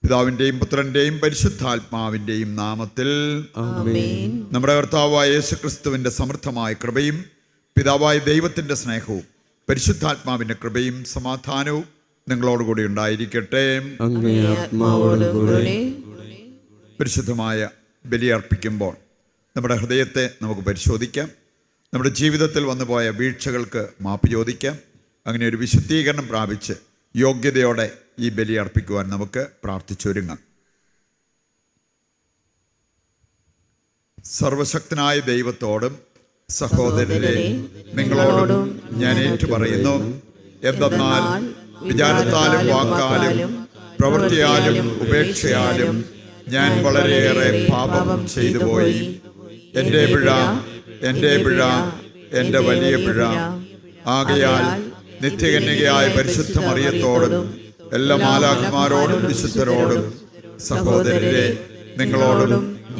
പിതാവിൻ്റെയും പുത്രൻ്റെയും പരിശുദ്ധാത്മാവിൻ്റെയും നാമത്തിൽ ആമേൻ. നമ്മുടെ കർത്താവായ യേശുക്രിസ്തുവിൻ്റെ സമൃദ്ധമായ കൃപയും പിതാവായ ദൈവത്തിൻ്റെ സ്നേഹവും പരിശുദ്ധാത്മാവിൻ്റെ കൃപയും സമാധാനവും നിങ്ങളോടുകൂടി ഉണ്ടായിരിക്കട്ടെ. അങ്ങേ ആത്മാവോടുകൂടെ. പരിശുദ്ധമായ ബലിയർപ്പിക്കുമ്പോൾ നമ്മുടെ ഹൃദയത്തെ നമുക്ക് പരിശോധിക്കാം. നമ്മുടെ ജീവിതത്തിൽ വന്നുപോയ വീഴ്ചകൾക്ക് മാപ്പ് ചോദിക്കാം. അങ്ങനെ ഒരു വിശുദ്ധീകരണം പ്രാപിച്ച് യോഗ്യതയോടെ ഈ ബലി അർപ്പിക്കുവാൻ നമുക്ക് പ്രാർത്ഥിച്ചൊരുങ്ങാം. സർവശക്തനായ ദൈവത്തോടും സഹോദരരെ നിങ്ങളോടും ഞാൻ ഏറ്റുപറയുന്നു. എന്തെന്നാൽ വിചാരത്താലും വാക്കാലും പ്രവൃത്തിയാലും ഉപേക്ഷയാലും ഞാൻ വളരെയേറെ പാപം ചെയ്തു പോയി. എൻ്റെ പിഴ, എൻ്റെ പിഴ, എൻ്റെ വലിയ പിഴ. ആകയാൽ നിത്യകന്യകയായ പരിശുദ്ധ മറിയത്തോടും എല്ലാ മാലാഖമാരോടും വിശുദ്ധരോടും സഹോദരരെ നിങ്ങളോടും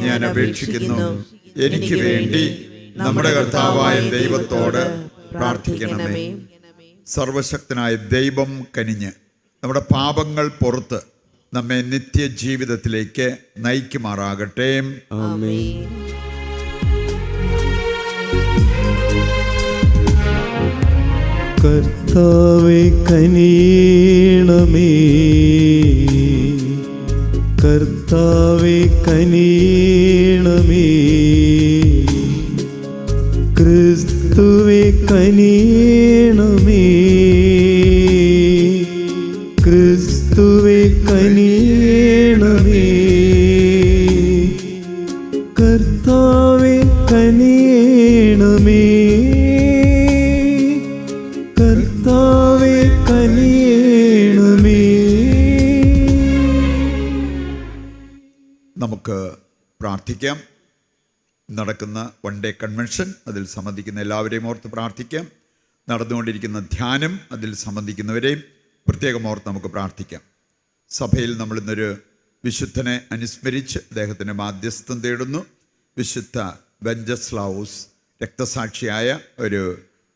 ഞാൻ അപേക്ഷിക്കുന്നു, എനിക്ക് വേണ്ടി നമ്മുടെ കർത്താവായ ദൈവത്തോട് പ്രാർത്ഥിക്കണമേ. സർവശക്തനായ ദൈവം കനിഞ്ഞ് നമ്മുടെ പാപങ്ങൾ പുറത്ത് നമ്മെ നിത്യജീവിതത്തിലേക്ക് നയിക്കുമാറാകട്ടെ. ആമേൻ. കർത്താവേ കനിയണമേ, കർത്താവേ കനിയണമേ, ക്രിസ്തുവേ കനിയണമേ, ക്രിസ്തുവേ കനിയണമേ, കർത്താവേ കനിയണമേ, കർത്താവേ കനിയണമേ. നമുക്ക് പ്രാർത്ഥിക്കാം. നടക്കുന്ന വൺ ഡേ കൺവെൻഷൻ, അതിൽ സംബന്ധിക്കുന്ന എല്ലാവരെയും ഓർത്ത് പ്രാർത്ഥിക്കാം. നടന്നുകൊണ്ടിരിക്കുന്ന ധ്യാനം, അതിൽ സംബന്ധിക്കുന്നവരെയും പ്രത്യേകം ഓർത്ത് നമുക്ക് പ്രാർത്ഥിക്കാം. സഭയിൽ നമ്മൾ ഇന്നൊരു വിശുദ്ധനെ അനുസ്മരിച്ച് അദ്ദേഹത്തിന് മാധ്യസ്ഥം തേടുന്നു. വിശുദ്ധ വെഞ്ചസ്ലാവൂസ്, രക്തസാക്ഷിയായ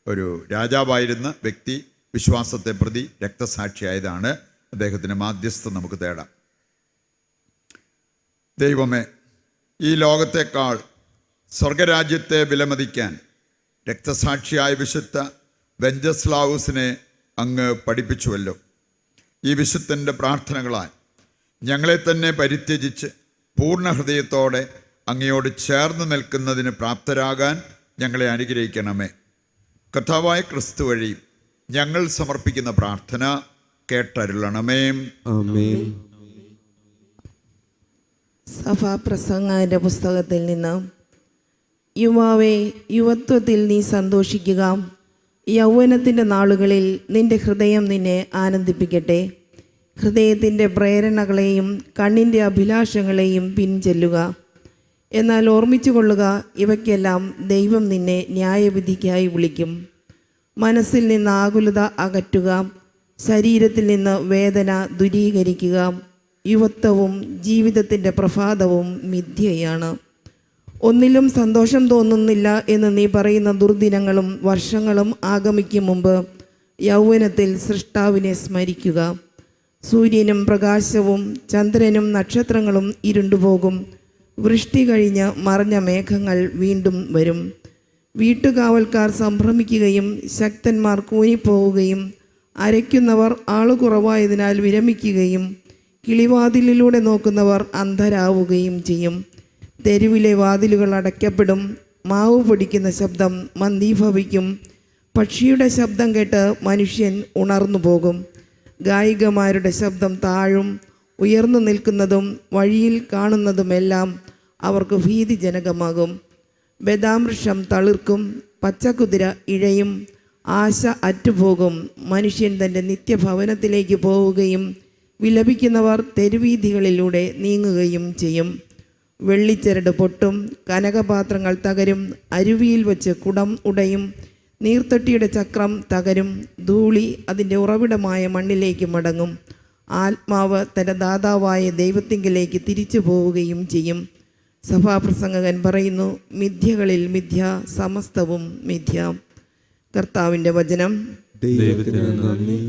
ഒരു രാജാവായിരുന്ന വ്യക്തി, വിശ്വാസത്തെ പ്രതി രക്തസാക്ഷിയായതാണ്. അദ്ദേഹത്തിന് മാധ്യസ്ഥം നമുക്ക് തേടാം. ദൈവമേ, ഈ ലോകത്തെക്കാൾ സ്വർഗരാജ്യത്തെ വിലമതിക്കാൻ രക്തസാക്ഷിയായ വിശുദ്ധ വെഞ്ചസ്ലാവൂസിനെ അങ്ങ് പഠിപ്പിച്ചുവല്ലോ. ഈ വിശുദ്ധൻ്റെ പ്രാർത്ഥനകളാൽ ഞങ്ങളെ തന്നെ പരിത്യജിച്ച് പൂർണ്ണ ഹൃദയത്തോടെ അങ്ങയോട് ചേർന്ന് നിൽക്കുന്നതിന് പ്രാപ്തരാകാൻ ഞങ്ങളെ അനുഗ്രഹിക്കണമേ. കർത്താവായ ക്രിസ്തു വഴി ഞങ്ങൾ സമർപ്പിക്കുന്ന പ്രാർത്ഥന കേട്ടരുളണമേ. ആമേൻ. സഭാപ്രസംഗന്റെ പുസ്തകത്തിൽ നിന്ന്: യുവാവേ, യുവത്വത്തിൽ നീ സന്തോഷിക്കുക. യൗവനത്തിൻ്റെ നാളുകളിൽ നിന്റെ ഹൃദയം നിന്നെ ആനന്ദിപ്പിക്കട്ടെ. ഹൃദയത്തിൻ്റെ പ്രേരണകളെയും കണ്ണിൻ്റെ അഭിലാഷങ്ങളെയും പിൻചെല്ലുക. എന്നാൽ ഓർമ്മിച്ചു കൊള്ളുക, ഇവയ്ക്കെല്ലാം ദൈവം നിന്നെ ന്യായവിധിക്കായി വിളിക്കും. മനസ്സിൽ നിന്ന് ആകുലത അകറ്റുക, ശരീരത്തിൽ നിന്ന് വേദന ദൂരീകരിക്കുക. യുവത്വവും ജീവിതത്തിൻ്റെ പ്രഭാതവും മിഥ്യയാണ്. ഒന്നിലും സന്തോഷം തോന്നുന്നില്ല എന്ന് നീ പറയുന്ന ദുർദിനങ്ങളും വർഷങ്ങളും ആഗമിക്കും മുമ്പ് യൗവനത്തിൽ സൃഷ്ടാവിനെ സ്മരിക്കുക. സൂര്യനും പ്രകാശവും ചന്ദ്രനും നക്ഷത്രങ്ങളും ഇരുണ്ടുപോകും. വൃഷ്ടി കഴിഞ്ഞ് മറഞ്ഞ മേഘങ്ങൾ വീണ്ടും വരും. വീട്ടുകാവൽക്കാർ സംഭ്രമിക്കുകയും ശക്തന്മാർ കൂനിപ്പോവുകയും അരയ്ക്കുന്നവർ ആളുകുറവായതിനാൽ വിരമിക്കുകയും കിളിവാതിലിലൂടെ നോക്കുന്നവർ അന്ധരാവുകയും ചെയ്യും. തെരുവിലെ വാതിലുകൾ അടയ്ക്കപ്പെടും. മാവ് പൊടിക്കുന്ന ശബ്ദം മന്ദീഭവിക്കും. പക്ഷിയുടെ ശബ്ദം കേട്ട് മനുഷ്യൻ ഉണർന്നു പോകും. ഗായികമാരുടെ ശബ്ദം താഴും. ഉയർന്നു നിൽക്കുന്നതും വഴിയിൽ കാണുന്നതുമെല്ലാം അവർക്ക് ഭീതിജനകമാകും. ബദാമൃക്ഷം തളിർക്കും, പച്ചക്കുതിര ഇഴയും, ആശ അറ്റുപോകും. മനുഷ്യൻ തൻ്റെ നിത്യഭവനത്തിലേക്ക് പോവുകയും വിലപിക്കുന്നവർ തെരുവീഥികളിലൂടെ നീങ്ങുകയും ചെയ്യും. വെള്ളിച്ചരട് പൊട്ടും, കനകപാത്രങ്ങൾ തകരും, അരുവിയിൽ വച്ച് കുടം ഉടയും, നീർത്തൊട്ടിയുടെ ചക്രം തകരും, ധൂളി അതിൻ്റെ ഉറവിടമായ മണ്ണിലേക്ക് മടങ്ങും. ആത്മാവ് തൻ്റെ ദാതാവായ ദൈവത്തിങ്കിലേക്ക് തിരിച്ചു പോവുകയും ചെയ്യും. സഭാപ്രസംഗകൻ പറയുന്നു: മിഥ്യകളിൽ മിഥ്യ, സമസ്തവും മിഥ്യ. കർത്താവിൻ്റെ വചനം. ദൈവത്തിന് നന്ദി.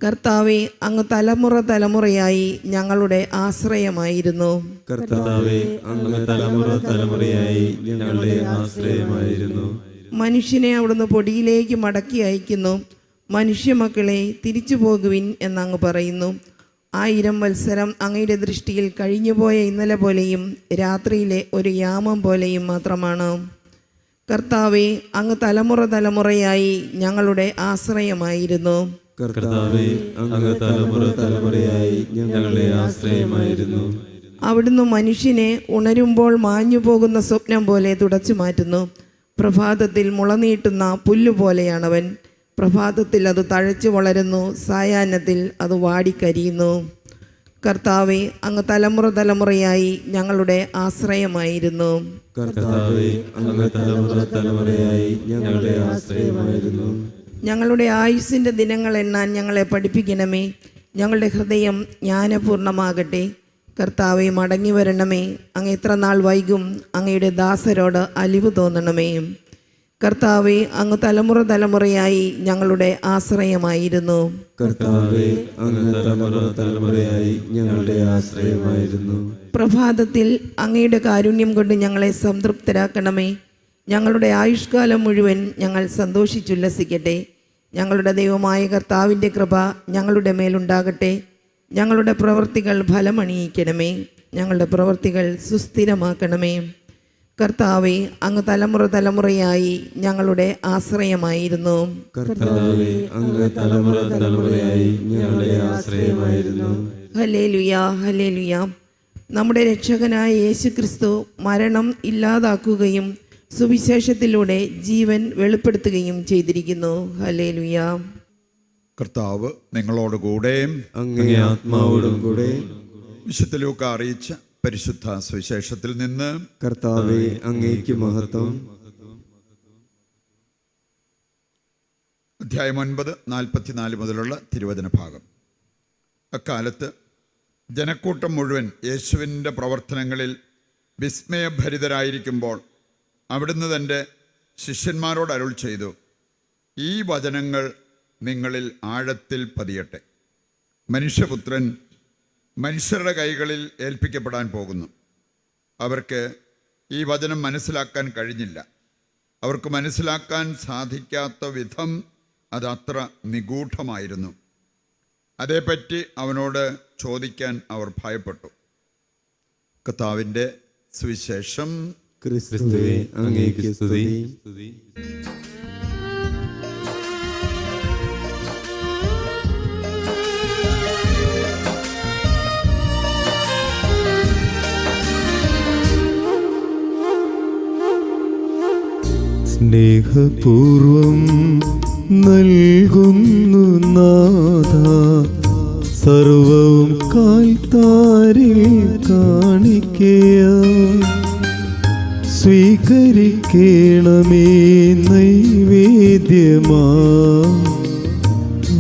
കർത്താവെ, അങ്ങ് തലമുറ തലമുറയായി ഞങ്ങളുടെ ആശ്രയമായിരുന്നു. കർത്താവെ, അങ്ങ് തലമുറ തലമുറയായി ഞങ്ങളുടെ ആശ്രയമായിരുന്നു. മനുഷ്യനെ അവിടുന്ന് പൊടിയിലേക്ക് മടക്കി അയക്കുന്നു. മനുഷ്യമക്കളെ, തിരിച്ചു പോകുവിൻ എന്നങ്ങ് പറയുന്നു. 1000 വത്സരം അങ്ങയുടെ ദൃഷ്ടിയിൽ കഴിഞ്ഞുപോയ ഇന്നലെ പോലെയും രാത്രിയിലെ ഒരു യാമം പോലെയും മാത്രമാണ്. കർത്താവെ, അങ്ങ് തലമുറ തലമുറയായി ഞങ്ങളുടെ ആശ്രയമായിരുന്നു. കർത്താവെ, അങ്ങ് തലമുറ തലമുറയായി ഞങ്ങളുടെ ആശ്രയമായിരുന്നു. അവിടുന്ന് മനുഷ്യനെ ഉണരുമ്പോൾ മാഞ്ഞു പോകുന്ന സ്വപ്നം പോലെ തുടച്ചു മാറ്റുന്നു. പ്രഭാതത്തിൽ മുളനീട്ടുന്ന പുല്ലുപോലെയാണവൻ. പ്രഭാതത്തിൽ അത് തഴച്ചു വളരുന്നു, സായാഹ്നത്തിൽ അത് വാടിക്കരിയുന്നു. കർത്താവെ, അങ്ങ് തലമുറ തലമുറയായി ഞങ്ങളുടെ ആശ്രയമായിരുന്നു. കർത്താവെ, അങ്ങ് തലമുറ തലമുറയായി ഞങ്ങളുടെ ആശ്രയമായിരുന്നു. ഞങ്ങളുടെ ആയുസ്സിൻ്റെ ദിനങ്ങൾ എണ്ണാൻ ഞങ്ങളെ പഠിപ്പിക്കണമേ. ഞങ്ങളുടെ ഹൃദയം ജ്ഞാനപൂർണമാകട്ടെ. കർത്താവെ, മടങ്ങി വരണമേ. അങ്ങ് എത്ര നാൾ വൈകും? അങ്ങയുടെ ദാസരോട് അലിവ് തോന്നണമേ. കർത്താവെ, അങ്ങ് തലമുറ തലമുറയായി ഞങ്ങളുടെ ആശ്രയമായിരുന്നു. കർത്താവെ, അങ്ങ് തലമുറ തലമുറയായി ഞങ്ങളുടെ ആശ്രയമായിരുന്നു. പ്രഭാതത്തിൽ അങ്ങയുടെ കാരുണ്യം കൊണ്ട് ഞങ്ങളെ സംതൃപ്തരാക്കണമേ. ഞങ്ങളുടെ ആയുഷ്കാലം മുഴുവൻ ഞങ്ങൾ സന്തോഷിച്ചുല്ലസിക്കട്ടെ. ഞങ്ങളുടെ ദൈവമായ കർത്താവിൻ്റെ കൃപ ഞങ്ങളുടെ മേലുണ്ടാകട്ടെ. ഞങ്ങളുടെ പ്രവൃത്തികൾ ഫലമണിയിക്കണമേ. ഞങ്ങളുടെ പ്രവൃത്തികൾ സുസ്ഥിരമാക്കണമേ. കർത്താവെ, അങ്ങ് തലമുറ തലമുറയായി ഞങ്ങളുടെ ആശ്രയമായിരുന്നു. കർത്താവെ, അങ്ങ് തലമുറ തലമുറയായി ഞങ്ങളുടെ ആശ്രയമായിരുന്നു. Hallelujah, hallelujah. നമ്മുടെ രക്ഷകനായ യേശുക്രിസ്തു മരണം ഇല്ലാതാക്കുകയും സുവിശേഷത്തിലൂടെ ജീവൻ വെളിപ്പെടുത്തുകയും ചെയ്തിരിക്കുന്നു. ഹല്ലേലൂയ. കർത്താവ് നിങ്ങളോടുകൂടെ അങ്ങേ ആത്മാവോടും കൂടെ. വിശുദ്ധ ലൂക്ക അറിയിച്ച പരിശുദ്ധ സുവിശേഷത്തിൽ നിന്ന്. കർത്താവെ, അങ്ങേക്ക് മഹത്വം. അധ്യായം 9, 44 മുതലുള്ള തിരുവചന ഭാഗം. അക്കാലത്ത് ജനക്കൂട്ടം മുഴുവൻ യേശുവിൻ്റെ പ്രവർത്തനങ്ങളിൽ വിസ്മയഭരിതരായിരിക്കുമ്പോൾ അവിടുന്ന് തൻ്റെ ശിഷ്യന്മാരോട് അരുൾ ചെയ്തു, ഈ വചനങ്ങൾ നിങ്ങളിൽ ആഴത്തിൽ പതിയട്ടെ. മനുഷ്യപുത്രൻ മനുഷ്യരുടെ കൈകളിൽ ഏൽപ്പിക്കപ്പെടാൻ പോകുന്നു. അവർക്ക് ഈ വചനം മനസ്സിലാക്കാൻ കഴിഞ്ഞില്ല. അവർക്ക് മനസ്സിലാക്കാൻ സാധിക്കാത്ത വിധം അതത്ര നിഗൂഢമായിരുന്നു. അതേപ്പറ്റി അവനോട് ചോദിക്കാൻ അവർ ഭയപ്പെട്ടു. കർത്താവിൻ്റെ സുവിശേഷം. ക്രിസ്തുവേ, അങ്ങേക്ക് സ്തുതി. സ്നേഹപൂർവം നൽകുന്നു നാഥ സർവവും കാൽത്താരിൽ കാണിക്കയ. സ്വീകരിക്കണമേ നൈവേദ്യമാ,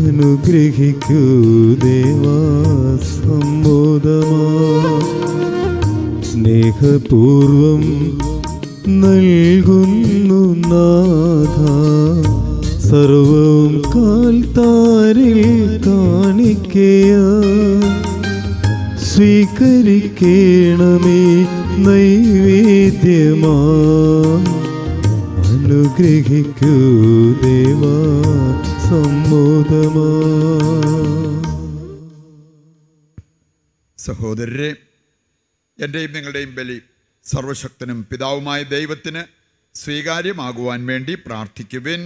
അനുഗ്രഹിക്കൂ ദേവാ സമ്മോദമാ. സ്നേഹപൂർവം നൽകുന്നു നാഥ സർവവും കാൽത്താരിൽ കാണിക്കയ. സ്വീകരിക്കണമേ നൈവേദ്യമാ, അനുഗ്രഹിക്കൂ ദേവാ സമ്മോദമാ. സഹോദരരെ, എൻ്റെയും നിങ്ങളുടെയും ബലി സർവശക്തനും പിതാവുമായ ദൈവത്തിന് സ്വീകാര്യമാകുവാൻ വേണ്ടി പ്രാർത്ഥിക്കുവിൻ.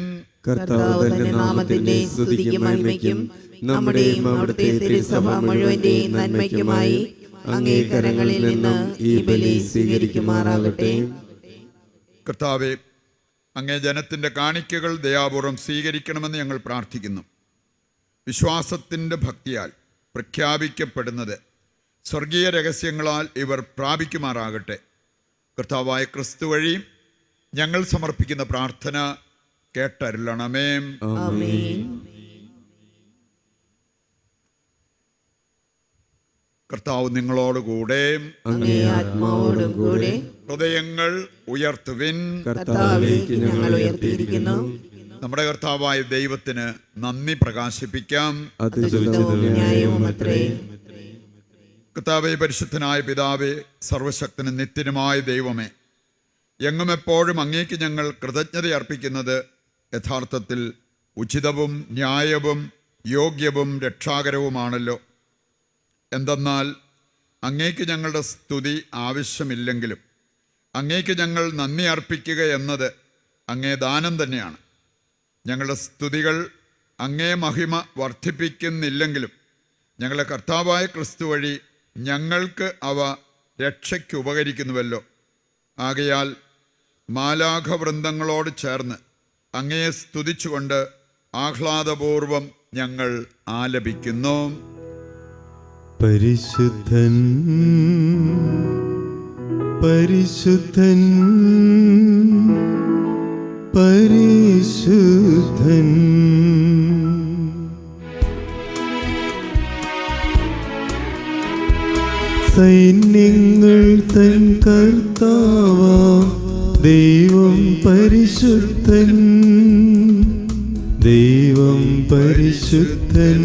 കർത്താവ് തന്റെ നാമത്തിന്റെ സ്തുതിക്കും മഹിമയ്ക്കും നമ്മുടെയും അവിടുത്തെ തിരുസഭ മുഴുവന്റെയും നന്മയ്ക്കുമായി അങ്ങേ കരങ്ങളിൽ നിന്നും ഈ ബലി സ്വീകരിക്കുമാറാകട്ടെ. കർത്താവെ, അങ്ങേ ജനത്തിൻ്റെ കാണിക്കകൾ ദയാപൂർവം സ്വീകരിക്കണമെന്ന് ഞങ്ങൾ പ്രാർത്ഥിക്കുന്നു. വിശ്വാസത്തിൻ്റെ ഭക്തിയാൽ പ്രഖ്യാപിക്കപ്പെടുന്നത് സ്വർഗീയ രഹസ്യങ്ങളാൽ ഇവർ പ്രാപിക്കുമാറാകട്ടെ. കർത്താവായ ക്രിസ്തു വഴി ഞങ്ങൾ സമർപ്പിക്കുന്ന പ്രാർത്ഥന കേട്ടരുളണമേ. ആമേൻ. കർത്താവ് നിങ്ങളോടുകൂടെ. അങ്ങേ ആത്മാവോടും കൂടെ. ഹൃദയങ്ങൾ ഉയർത്തുവിൻ. കർത്താവിലേക്ക് ഞങ്ങൾ ഉയർത്തിയിരിക്കുന്നു. നമ്മുടെ കർത്താവായ ദൈവത്തിന് നന്ദി പ്രകാശിപ്പിക്കാം. അത് ഉചിതവും ന്യായവുമത്രേ. കർത്താവേ, പരിശുദ്ധനായ പിതാവേ, സർവശക്തനും നിത്യനുമായ ദൈവമേ, എങ്ങും എപ്പോഴും അങ്ങേക്ക് ഞങ്ങൾ കൃതജ്ഞത അർപ്പിക്കുന്നത് യഥാർത്ഥത്തിൽ ഉചിതവും ന്യായവും യോഗ്യവും രക്ഷാകരവുമാണല്ലോ. എന്തെന്നാൽ അങ്ങേക്ക് ഞങ്ങളുടെ സ്തുതി ആവശ്യമില്ലെങ്കിലും അങ്ങേക്ക് ഞങ്ങൾ നന്ദി അർപ്പിക്കുക എന്നത് അങ്ങേ ദാനം തന്നെയാണ്. ഞങ്ങളുടെ സ്തുതികൾ അങ്ങേ മഹിമ വർദ്ധിപ്പിക്കുന്നില്ലെങ്കിലും ഞങ്ങളുടെ കർത്താവായ ക്രിസ്തു വഴി ഞങ്ങൾക്ക് അവ രക്ഷയ്ക്ക് ഉപകരിക്കുന്നുവല്ലോ. ആകയാൽ മാലാഖവൃന്ദങ്ങളോട് ചേർന്ന് അങ്ങയെ സ്തുതിച്ചുകൊണ്ട് ആഹ്ലാദപൂർവം ഞങ്ങൾ ആലപിക്കുന്നു. പരിശുദ്ധൻ പരിശുദ്ധൻ പരിശുദ്ധൻ. സൈന്യങ്ങൾ തൻ കർത്താവാം ദൈവം പരിശുദ്ധൻ, ദൈവം പരിശുദ്ധൻ.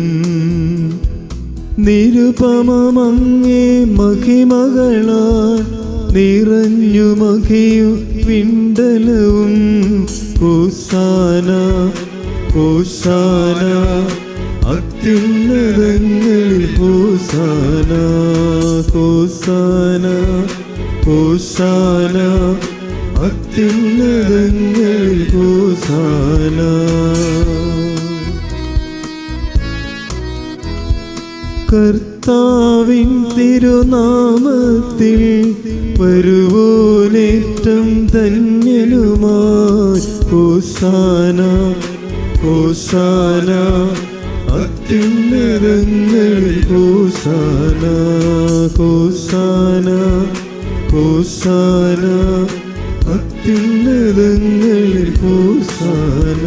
നിരുപമമങ്ങേ മഹിമകളാൽ നിറഞ്ഞു മഹിയും വിണ്ടലവും. ഹോസാന ഹോസാന അത്യുന്നതങ്ങളിൽ ഹോസാന, ഹോസാന ഹോസാന അത്യുന്നതങ്ങളിൽ ഹോസാന. കർത്താവിൻ തിരുനാമത്തിൽ വരുവോനേറ്റം ധന്യനുമായി. ഹോസാന ഹോസാന അത്യുന്നതങ്ങളിൽ ഹോസാന, ഹോസാന ഹോസാന അത്യുന്നതങ്ങളിൽ ഹോസാന.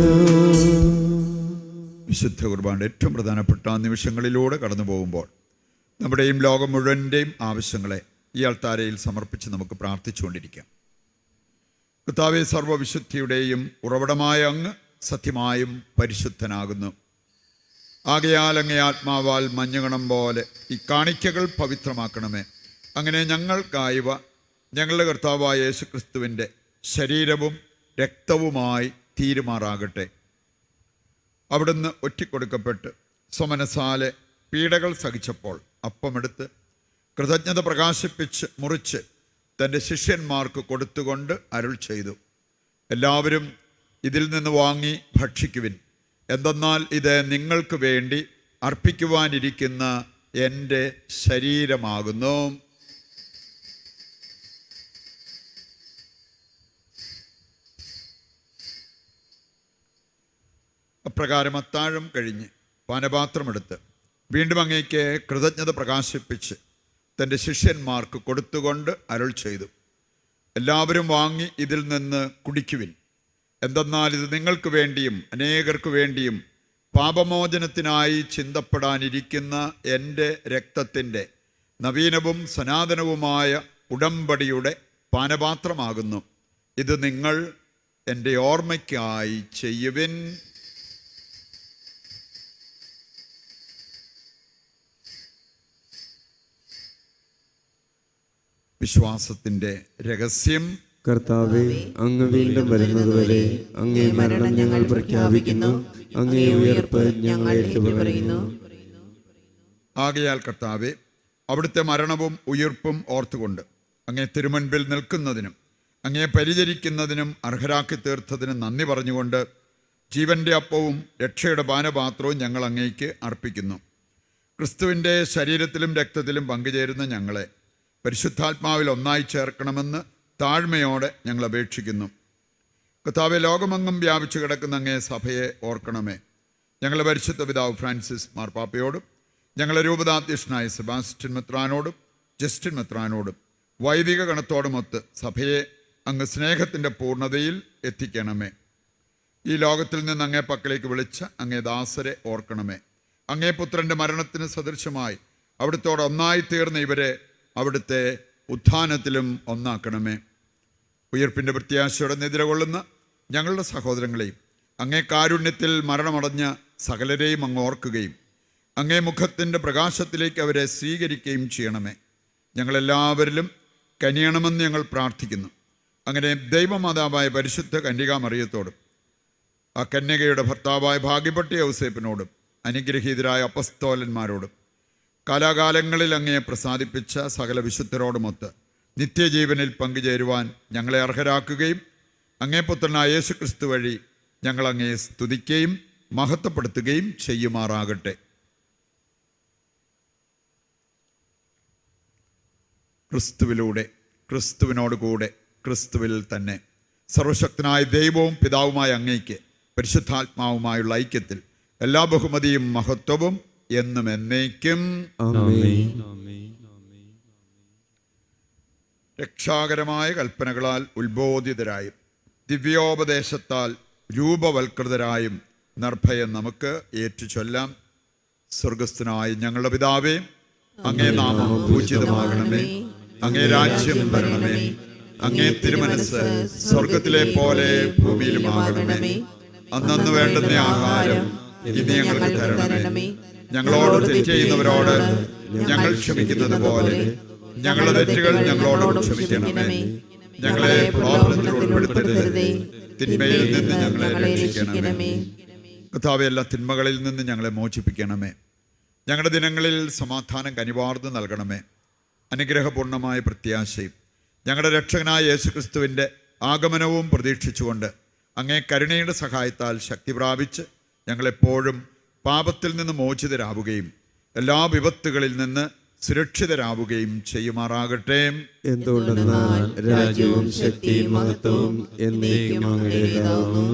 വിശുദ്ധ കുർബാനയുടെ ഏറ്റവും പ്രധാനപ്പെട്ട നിമിഷങ്ങളിലൂടെ കടന്നു പോകുമ്പോൾ നമ്മുടെയും ലോകം മുഴുവൻ്റെയും ആവശ്യങ്ങളെ ഈ അൾത്താരയിൽ സമർപ്പിച്ച് നമുക്ക് പ്രാർത്ഥിച്ചുകൊണ്ടിരിക്കാം. കർത്താവേ, സർവ്വവിശുദ്ധിയുടെയും ഉറവിടമായ അങ്ങ് സത്യമായും പരിശുദ്ധനാകുന്നു. ആകയാൽ അങ്ങേ ആത്മാവാൽ മഞ്ഞുകണം പോലെ ഈ കാണിക്കകൾ പവിത്രമാക്കണമേ. അങ്ങനെ ഞങ്ങൾക്കായവ ഞങ്ങളുടെ കർത്താവായ യേശുക്രിസ്തുവിൻ്റെ ശരീരവും രക്തവുമായി തീരുമാറാകട്ടെ. അവിടുന്ന് ഒറ്റിക്കൊടുക്കപ്പെട്ട് സ്വമനസാലെ പീഡകൾ സഹിച്ചപ്പോൾ അപ്പമെടുത്ത് കൃതജ്ഞത പ്രകാശിപ്പിച്ച് മുറിച്ച് തൻ്റെ ശിഷ്യന്മാർക്ക് കൊടുത്തുകൊണ്ട് അരുൾ ചെയ്തു, എല്ലാവരും ഇതിൽ നിന്ന് വാങ്ങി ഭക്ഷിക്കുവിൻ. എന്തെന്നാൽ ഇത് നിങ്ങൾക്ക് വേണ്ടി അർപ്പിക്കുവാനിരിക്കുന്ന എൻ്റെ ശരീരമാകുന്നു. അപ്രകാരം അത്താഴം കഴിഞ്ഞ് പാനപാത്രമെടുത്ത് വീണ്ടും അങ്ങേക്ക് കൃതജ്ഞത പ്രകാശിപ്പിച്ച് തൻ്റെ ശിഷ്യന്മാർക്ക് കൊടുത്തുകൊണ്ട് അരുൾ ചെയ്തു, എല്ലാവരും വാങ്ങി ഇതിൽ നിന്ന് കുടിക്കുവിൻ. എന്തെന്നാൽ ഇത് നിങ്ങൾക്ക് വേണ്ടിയും അനേകർക്ക് വേണ്ടിയും പാപമോചനത്തിനായി ചിന്തപ്പെടാനിരിക്കുന്ന എൻ്റെ രക്തത്തിൻ്റെ നവീനവും സനാതനവുമായ ഉടമ്പടിയുടെ പാനപാത്രമാകുന്നു. ഇത് നിങ്ങൾ എൻ്റെ ഓർമ്മയ്ക്കായി ചെയ്യുവിൻ. വിശ്വാസത്തിൻ്റെ രഹസ്യം. കർത്താവേ, അങ്ങ് വീണ്ടും വരുന്നതുവരെ അങ്ങേ മരണം ഞങ്ങൾ പ്രഖ്യാപിക്കുന്നു, അങ്ങേ ഉയർപ്പ് ഞങ്ങൾ ഏറ്റുപറയുന്നു. ആകയാൽ കർത്താവേ, അവിടുത്തെ മരണവും ഉയിർപ്പും ഓർത്തുകൊണ്ട് അങ്ങേ തിരുമുൻപിൽ നിൽക്കുന്നതിനും അങ്ങേ പരിചരിക്കുന്നതിനും അർഹരാക്കി തീർത്തതിനും നന്ദി പറഞ്ഞുകൊണ്ട് ജീവൻ്റെ അപ്പവും രക്ഷയുടെ പാനപാത്രവും ഞങ്ങൾ അങ്ങേക്ക് അർപ്പിക്കുന്നു. ക്രിസ്തുവിൻ്റെ ശരീരത്തിലും രക്തത്തിലും പങ്കുചേരുന്ന ഞങ്ങളെ പരിശുദ്ധാത്മാവിൽ ഒന്നായി ചേർക്കണമെന്ന് താഴ്മയോടെ ഞങ്ങൾ അപേക്ഷിക്കുന്നു. കർത്താവേ, ലോകമെങ്ങും വ്യാപിച്ചു കിടക്കുന്ന അങ്ങേ സഭയെ ഓർക്കണമേ. ഞങ്ങളുടെ പരിശുദ്ധ പിതാവ് ഫ്രാൻസിസ് മാർപ്പാപ്പയോടും ഞങ്ങളുടെ രൂപതാധ്യക്ഷനായ സെബാസ്റ്റ്യൻ മെത്രാനോടും ജസ്റ്റിൻ മെത്രാനോടും വൈദിക ഗണത്തോടുമൊത്ത് സഭയെ അങ്ങ് സ്നേഹത്തിൻ്റെ പൂർണ്ണതയിൽ എത്തിക്കണമേ. ഈ ലോകത്തിൽ നിന്ന് അങ്ങേ പക്കലേക്ക് വിളിച്ച അങ്ങേ ദാസരെ ഓർക്കണമേ. അങ്ങേ പുത്രൻ്റെ മരണത്തിന് സദൃശമായി അവിടുത്തോട് ഒന്നായി തീർന്ന ഇവരെ അവിടുത്തെ ഉത്ഥാനത്തിലും ഒന്നാക്കണമേ. ഉയർപ്പിൻ്റെ പ്രത്യാശയോടെ നിദ്രകൊള്ളുന്ന ഞങ്ങളുടെ സഹോദരങ്ങളെയും അങ്ങേ കാരുണ്യത്തിൽ മരണമടഞ്ഞ സകലരെയും അങ്ങ് ഓർക്കുകയും അങ്ങേ മുഖത്തിൻ്റെ പ്രകാശത്തിലേക്ക് അവരെ സ്വീകരിക്കുകയും ചെയ്യണമേ. ഞങ്ങളെല്ലാവരിലും കനിയണമെന്ന് ഞങ്ങൾ പ്രാർത്ഥിക്കുന്നു. അങ്ങനെ ദൈവമാതാവായ പരിശുദ്ധ കന്യകാമറിയത്തോടും ആ കന്യകയുടെ ഭർത്താവായ ഭാഗ്യപ്പെട്ട യൗസേപ്പിനോടും അനുഗ്രഹീതരായ അപ്പസ്തോലന്മാരോടും കാലാകാലങ്ങളിൽ അങ്ങയെ പ്രസാദിപ്പിച്ച സകല വിശുദ്ധരോടുമൊത്ത് നിത്യജീവനിൽ പങ്കുചേരുവാൻ ഞങ്ങളെ അർഹരാക്കുകയും അങ്ങേ പുത്രനായ യേശു ക്രിസ്തു വഴി ഞങ്ങൾ അങ്ങയെ സ്തുതിക്കുകയും മഹത്വപ്പെടുത്തുകയും ചെയ്യുമാറാകട്ടെ. ക്രിസ്തുവിലൂടെ, ക്രിസ്തുവിനോട് കൂടെ, ക്രിസ്തുവിൽ തന്നെ സർവശക്തനായ ദൈവവും പിതാവുമായ അങ്ങയ്ക്ക് പരിശുദ്ധാത്മാവുമായുള്ള ഐക്യത്തിൽ എല്ലാ ബഹുമതിയും മഹത്വവും എന്നും എന്നേക്കും. രക്ഷാകരമായ കൽപ്പനകളാൽ ഉത്ബോധിതരായും ദിവ്യോപദേശത്താൽ രൂപവൽകൃതരായും നിർഭയം നമുക്ക് ഏറ്റുചൊല്ലാം. സ്വർഗസ്ഥനായ ഞങ്ങളുടെ പിതാവേ, അങ്ങേ നാമം പൂജിതമാകണമേ, അങ്ങേ രാജ്യം വരണമേ, അങ്ങേ തിരുമനസ് സ്വർഗത്തിലെ പോലെ ഭൂമിയിലുമാകണമേ. അന്നന്ന് വേണ്ടുന്ന ആഹാരം ഇന്ന് ഞങ്ങൾക്ക് തരണമേ. ഞങ്ങളോട് തെറ്റ് ചെയ്യുന്നവരോട് ഞങ്ങൾ ക്ഷമിക്കുന്നത് പോലെ ഞങ്ങളുടെ തെറ്റുകൾ ഞങ്ങളോട് ക്ഷമിക്കണമേ. ഞങ്ങളെ പ്രലോഭനത്തിൽ ഉൾപ്പെടുത്തരുതേ, തിന്മയിൽ നിന്ന് ഞങ്ങളെ രക്ഷിക്കണമേ. കർത്താവേ, എല്ലാ തിന്മകളിൽ നിന്ന് ഞങ്ങളെ മോചിപ്പിക്കണമേ. ഞങ്ങളുടെ ദിനങ്ങളിൽ സമാധാനം കനിവാർന്ന് നൽകണമേ. അനുഗ്രഹപൂർണമായ പ്രത്യാശയും ഞങ്ങളുടെ രക്ഷകനായ യേശുക്രിസ്തുവിൻ്റെ ആഗമനവും പ്രതീക്ഷിച്ചുകൊണ്ട് അങ്ങേ കരുണയുടെ സഹായത്താൽ ശക്തി പ്രാപിച്ച് ഞങ്ങളെപ്പോഴും പാപത്തിൽ നിന്ന് മോചിതരാവുകയും എല്ലാ വിപത്തുകളിൽ നിന്ന് സുരക്ഷിതരാവുകയും ചെയ്യുമാറാകട്ടെ. എന്തുകൊണ്ടെന്നാൽ രാജ്യവും ശക്തിയും മഹത്വവും എന്നേക്കും അങ്ങയുടേതാകുന്നു.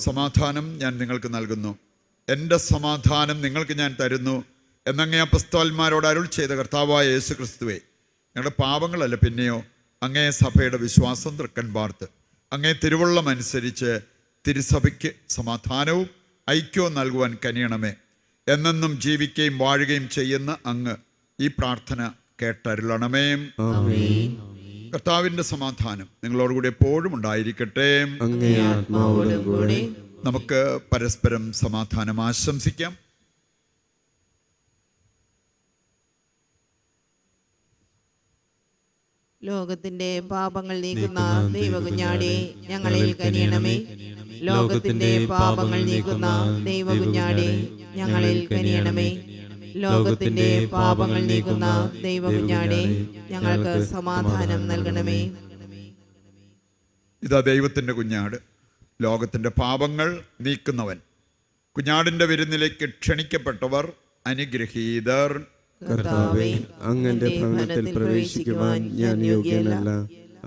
സമാധാനം ഞാൻ നിങ്ങൾക്ക് നൽകുന്നു, എൻ്റെ സമാധാനം നിങ്ങൾക്ക് ഞാൻ തരുന്നു എന്നങ്ങേ അപ്പസ്തോലന്മാരോട് അരുൾ ചെയ്ത കർത്താവായ യേശു ക്രിസ്തുവേ, ഞങ്ങളുടെ പാപങ്ങളല്ല പിന്നെയോ അങ്ങേ സഭയുടെ വിശ്വാസം തൃക്കൻ പാർത്ത് അങ്ങേ തിരുവുള്ളം അനുസരിച്ച് തിരുസഭയ്ക്ക് സമാധാനവും ഐക്യവും നൽകുവാൻ കനിയണമേ. എന്നെന്നും ജീവിക്കുകയും വാഴുകയും ചെയ്യുന്ന അങ്ങ് ഈ പ്രാർത്ഥന കേട്ടരുളണമേ. കർത്താവിൻ്റെ സമാധാനം നിങ്ങളോടുകൂടി എപ്പോഴും ഉണ്ടായിരിക്കട്ടെ. നമുക്ക് പരസ്പരം സമാധാനം ആശംസിക്കാം. ലോകത്തിന്റെ പാപങ്ങൾ നീക്കുന്ന ദൈവകുഞ്ഞാടേ, ഞങ്ങളിൽ കനിയണമേ. ലോകത്തിന്റെ പാപങ്ങൾ നീക്കുന്ന ദൈവകുഞ്ഞാടേ, ഞങ്ങളിൽ കനിയണമേ. ലോകത്തിന്റെ പാപങ്ങൾ നീക്കുന്ന ദൈവകുഞ്ഞാടേ, ഞങ്ങൾക്ക് സമാധാനം നൽകണമേ. ഇതാ ദൈവത്തിൻ്റെ കുഞ്ഞാട്, ലോകത്തിൻ്റെ പാപങ്ങൾ നീക്കുന്നവൻ. കുഞ്ഞാടിൻ്റെ വിരുന്നിലേക്ക് ക്ഷണിക്കപ്പെട്ടവർ അനുഗ്രഹീതർ. കർത്താവേ, അങ്ങന്റെ ഭവനത്തിൽ പ്രവേശിക്കുവാൻ ഞാൻ യോഗ്യനല്ല.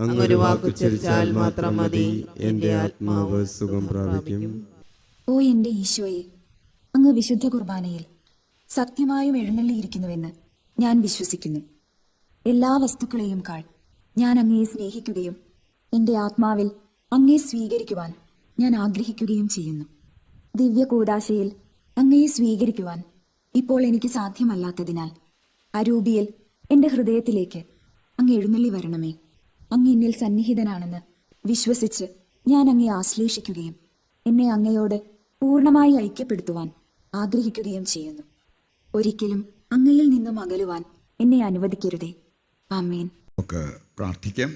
അങ്ങൊരു വാക്കുച്ചരിച്ചാൽ മാത്രം മതി, എന്റെ ആത്മാവ് സുഖം പ്രാപിക്കും. ഓ എന്റെ ഈശോയെ, അങ്ങ് വിശുദ്ധ കുർബാനയിൽ സത്യമായും എഴുന്നള്ളിയിരിക്കുന്നുവെന്ന് ഞാൻ വിശ്വസിക്കുന്നു. എല്ലാ വസ്തുക്കളെയും കാൾ ഞാൻ അങ്ങയെ സ്നേഹിക്കുകയും എൻ്റെ ആത്മാവിൽ അങ്ങയെ സ്വീകരിക്കുവാൻ ഞാൻ ആഗ്രഹിക്കുകയും ചെയ്യുന്നു. ദിവ്യ കൂദാശയിൽ അങ്ങയെ സ്വീകരിക്കുവാൻ ഇപ്പോൾ എനിക്ക് സാധ്യമല്ലാത്തതിനാൽ അരൂപിയിൽ എൻ്റെ ഹൃദയത്തിലേക്ക് അങ്ങ് എഴുന്നള്ളി വരണമേ. അങ്ങ് എന്നിൽ സന്നിഹിതനാണെന്ന് വിശ്വസിച്ച് ഞാൻ അങ്ങയെ ആശ്ലേഷിക്കുകയും എന്നെ അങ്ങയോട് പൂർണ്ണമായി ഐക്യപ്പെടുത്തുവാൻ ആഗ്രഹിക്കുകയും ചെയ്യുന്നു. ഒരിക്കലും അങ്ങയിൽ നിന്നും അകലുവാൻ എന്നെ അനുവദിക്കരുതേ. ആമേൻ. നമുക്ക് പ്രാർത്ഥിക്കാം.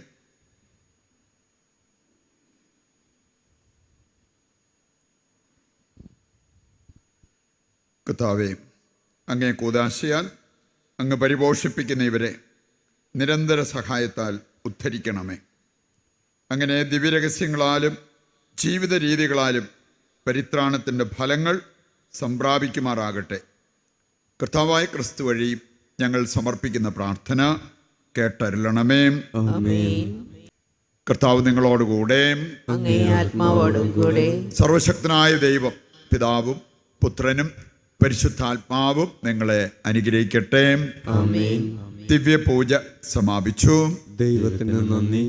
കർത്താവേ, അങ്ങേ കൂദാശയാൽ അങ്ങ് പരിപോഷിപ്പിക്കുന്ന ഇവരെ നിരന്തര സഹായത്താൽ ഉദ്ധരിക്കണമേ. അങ്ങനെ ദിവ്യരഹസ്യങ്ങളാലും ജീവിത രീതികളാലും പരിത്രാണത്തിൻ്റെ ഫലങ്ങൾ സംപ്രാപിക്കുമാറാകട്ടെ. കർത്താവായ ക്രിസ്തു വഴി ഞങ്ങൾ സമർപ്പിക്കുന്ന പ്രാർത്ഥന കേട്ടരുളണമേ. കർത്താവ് നിങ്ങളോടുകൂടെ, അങ്ങേ ആത്മാവോടും കൂടെ. സർവശക്തനായ ദൈവം പിതാവും പുത്രനും പരിശുദ്ധാത്മാവും നിങ്ങളെ അനുഗ്രഹിക്കട്ടെ. ദിവ്യപൂജ സമാപിച്ചു. ദൈവത്തിന് നന്ദി.